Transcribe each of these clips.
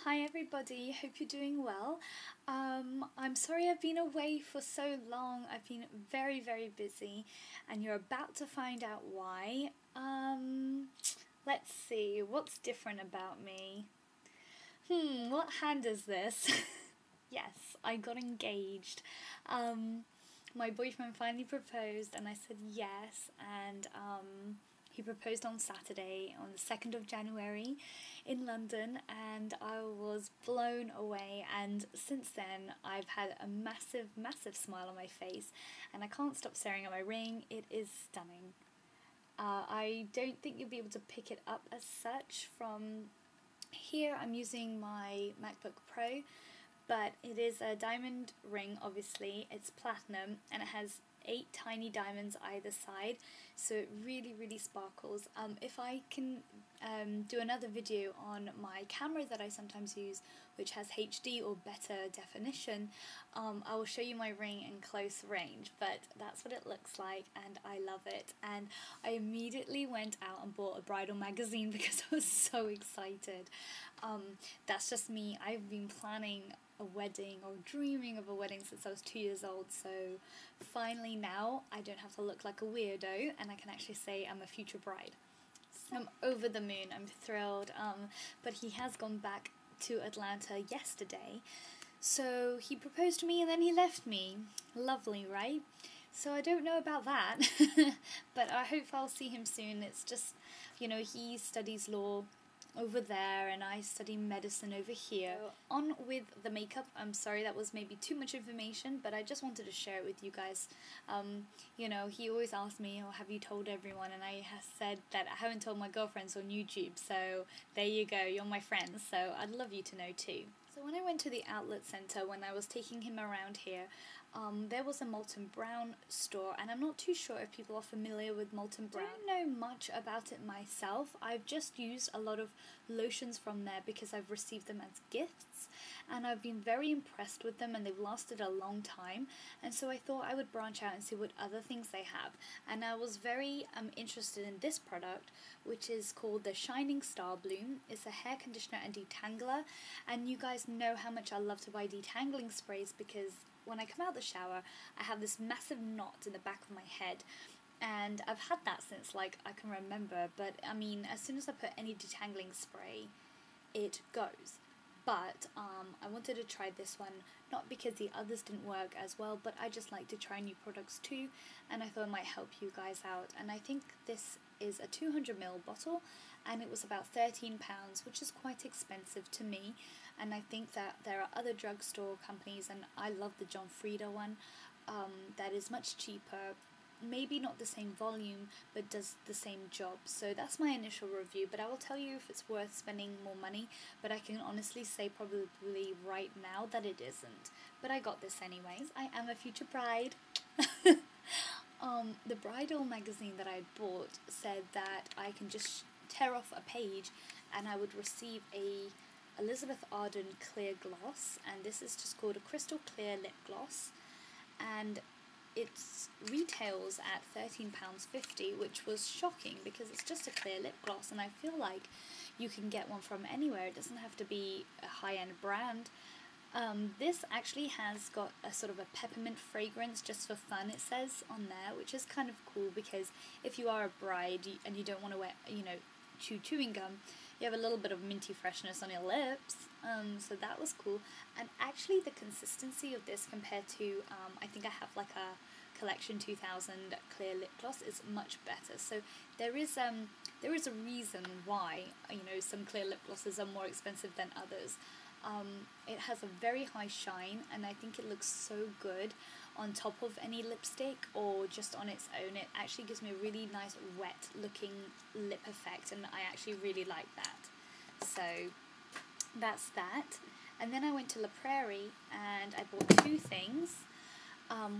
Hi everybody, hope you're doing well. I'm sorry I've been away for so long. I've been very busy and you're about to find out why. Let's see, what's different about me? What hand is this? Yes, I got engaged. My boyfriend finally proposed and I said yes, and he proposed on Saturday, on the 2nd of January in London, and I was blown away, and since then I've had a massive smile on my face and I can't stop staring at my ring. It is stunning. I don't think you'll be able to pick it up as such from here. I'm using my MacBook Pro, but it is a diamond ring. Obviously it's platinum and it has 8 tiny diamonds either side, so it really sparkles. If I can do another video on my camera that I sometimes use, which has HD or better definition, I will show you my ring in close range, but that's what it looks like and I love it. And I immediately went out and bought a bridal magazine because I was so excited. That's just me. I've been planning a wedding or dreaming of a wedding since I was 2 years old, so finally now I don't have to look like a weirdo and I can actually say I'm a future bride. So I'm over the moon, I'm thrilled, but he has gone back to Atlanta yesterday, so he proposed to me and then he left me. Lovely, right? So I don't know about that, but I hope I'll see him soon. It's just, you know, he studies law over there and I study medicine over here. On with the makeup. I'm sorry that was maybe too much information, but I just wanted to share it with you guys. You know, he always asks me, oh, have you told everyone? And I have said that I haven't told my girlfriends on YouTube, so there you go, you're my friends, so I'd love you to know too. So when I went to the outlet centre when I was taking him around here, there was a Molton Brown store, and I'm not too sure if people are familiar with Molton Brown. I don't know much about it myself. I've just used a lot of lotions from there because I've received them as gifts and I've been very impressed with them and they've lasted a long time, and so I thought I would branch out and see what other things they have, and I was very interested in this product, which is called the Shining Starbloom. It's a hair conditioner and detangler, and you guys know how much I love to buy detangling sprays because when I come out of the shower I have this massive knot in the back of my head, and I've had that since like I can remember, but I mean as soon as I put any detangling spray it goes. But I wanted to try this one, not because the others didn't work as well, but I just like to try new products too, and I thought it might help you guys out. And I think this is a 200ml bottle and it was about £13, which is quite expensive to me, and I think that there are other drugstore companies, and I love the John Frieda one, that is much cheaper, maybe not the same volume but does the same job. So that's my initial review, but I will tell you if it's worth spending more money, but I can honestly say probably right now that it isn't, but I got this anyways. I am a future bride. The bridal magazine that I bought said that I can just tear off a page and I would receive a Elizabeth Arden Clear gloss, and this is just called a crystal clear lip gloss, and it retails at £13.50, which was shocking because it's just a clear lip gloss and I feel like you can get one from anywhere. It doesn't have to be a high-end brand. This actually has got a sort of a peppermint fragrance just for fun, it says on there, which is kind of cool because if you are a bride and you don't want to wear, you know, chew chewing gum, you have a little bit of minty freshness on your lips, so that was cool. And actually the consistency of this compared to, I think I have like a Collection 2000 clear lip gloss is much better. So there is a reason why, you know, some clear lip glosses are more expensive than others. It has a very high shine and I think it looks so good on top of any lipstick or just on its own. It actually gives me a really nice wet looking lip effect and I actually really like that. So that's that. And then I went to Priarie and I bought 2 things.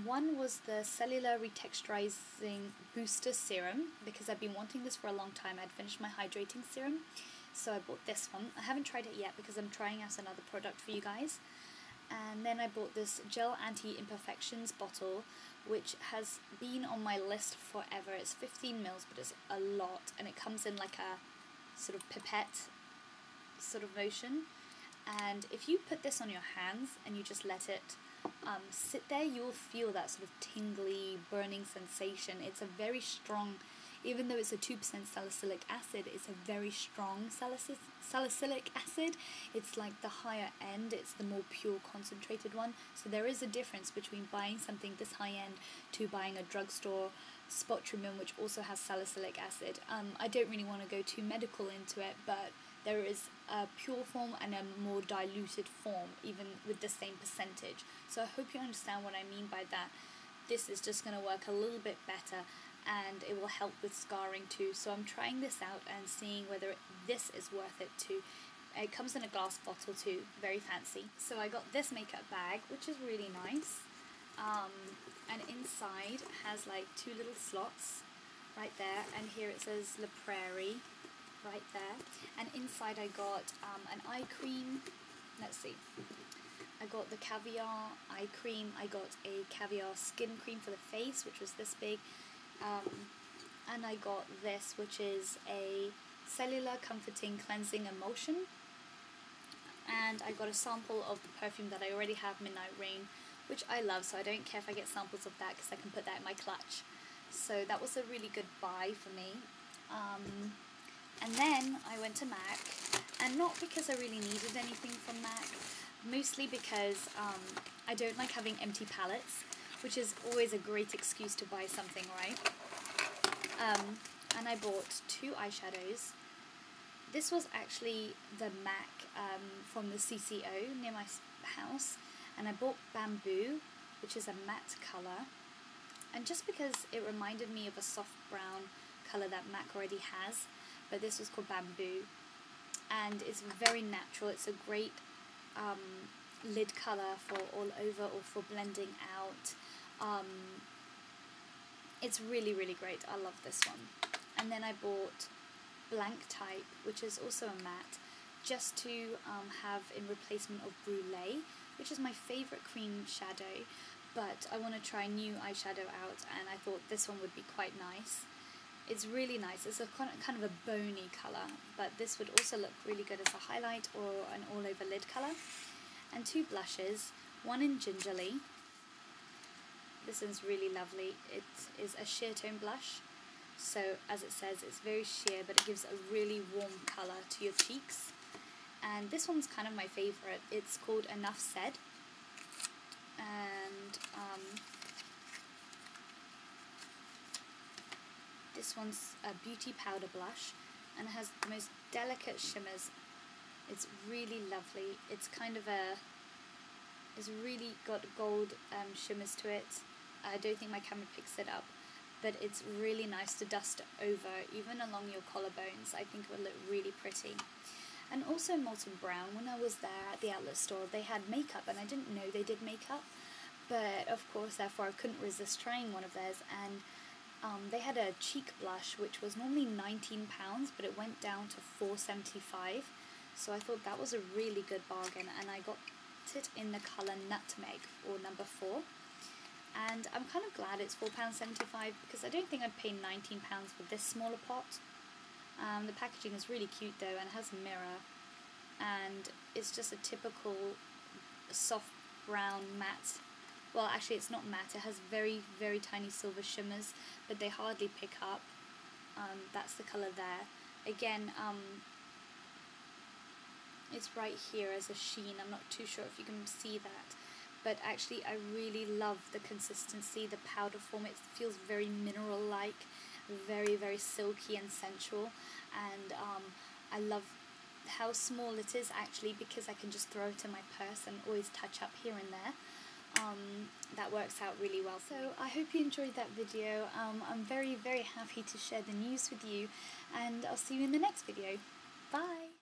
One was the cellular retexturising booster serum because I've been wanting this for a long time. I'd finished my hydrating serum, so I bought this one. I haven't tried it yet because I'm trying out another product for you guys. And then I bought this gel anti-imperfections bottle, which has been on my list forever. It's 15 mils, but it's a lot, and it comes in like a sort of pipette sort of motion. And if you put this on your hands and you just let it sit there, you'll feel that sort of tingly, burning sensation. It's a very strong, even though it's a 2% salicylic acid, it's a very strong salicylic acid. It's like the higher end, it's the more pure concentrated one. So there is a difference between buying something this high end to buying a drugstore spotrimum, which also has salicylic acid. I don't really want to go too medical into it, but there is a pure form and a more diluted form, even with the same percentage. So I hope you understand what I mean by that. This is just going to work a little bit better, and it will help with scarring too. So I'm trying this out and seeing whether this is worth it too. It comes in a glass bottle too, very fancy. So I got this makeup bag, which is really nice. And inside has like 2 little slots right there, and here it says La Priarie right there. And inside I got an eye cream. Let's see. I got the caviar eye cream. I got a caviar skin cream for the face, which was this big. And I got this, which is a cellular comforting cleansing emulsion. And I got a sample of the perfume that I already have, Midnight Rain, which I love, so I don't care if I get samples of that because I can put that in my clutch. So that was a really good buy for me. And then I went to MAC, and not because I really needed anything from MAC, mostly because I don't like having empty palettes, which is always a great excuse to buy something, right? And I bought 2 eyeshadows. This was actually the MAC from the CCO near my house, and I bought Bamboo, which is a matte colour, and just because it reminded me of a soft brown colour that MAC already has, but this was called Bamboo, and it's very natural. It's a great lid colour for all over or for blending out. It's really, really great. I love this one. And then I bought Blanc type, which is also a matte, just to have in replacement of Brulee, which is my favourite cream shadow, but I want to try new eyeshadow out, and I thought this one would be quite nice. It's really nice. It's a kind of a bony colour, but this would also look really good as a highlight or an all-over lid colour. And 2 blushes, one in Gingerly. This one's really lovely. It is a sheer tone blush, so as it says, it's very sheer, but it gives a really warm colour to your cheeks. And this one's kind of my favourite. It's called Enough Said, and this one's a beauty powder blush, and it has the most delicate shimmers. It's really lovely. It's kind of it's really got gold shimmers to it. I don't think my camera picks it up, but it's really nice to dust over, even along your collarbones. I think it would look really pretty. And also Molton Brown, when I was there at the outlet store, they had makeup, and I didn't know they did makeup, but of course, therefore, I couldn't resist trying one of theirs, and they had a cheek blush, which was normally £19, but it went down to £4.75, so I thought that was a really good bargain, and I got it in the colour Nutmeg, or number 4, and I'm kind of glad it's £4.75, because I don't think I'd pay £19 for this smaller pot. The packaging is really cute though, and it has a mirror, and it's just a typical soft brown matte. Well, actually it's not matte, it has very, very tiny silver shimmers, but they hardly pick up. That's the colour there. Again, it's right here as a sheen. I'm not too sure if you can see that, but actually I really love the consistency, the powder form. It feels very mineral-like, very, very silky and sensual, and I love how small it is actually, because I can just throw it in my purse and always touch up here and there. That works out really well. So I hope you enjoyed that video. I'm very, very happy to share the news with you, and I'll see you in the next video. Bye!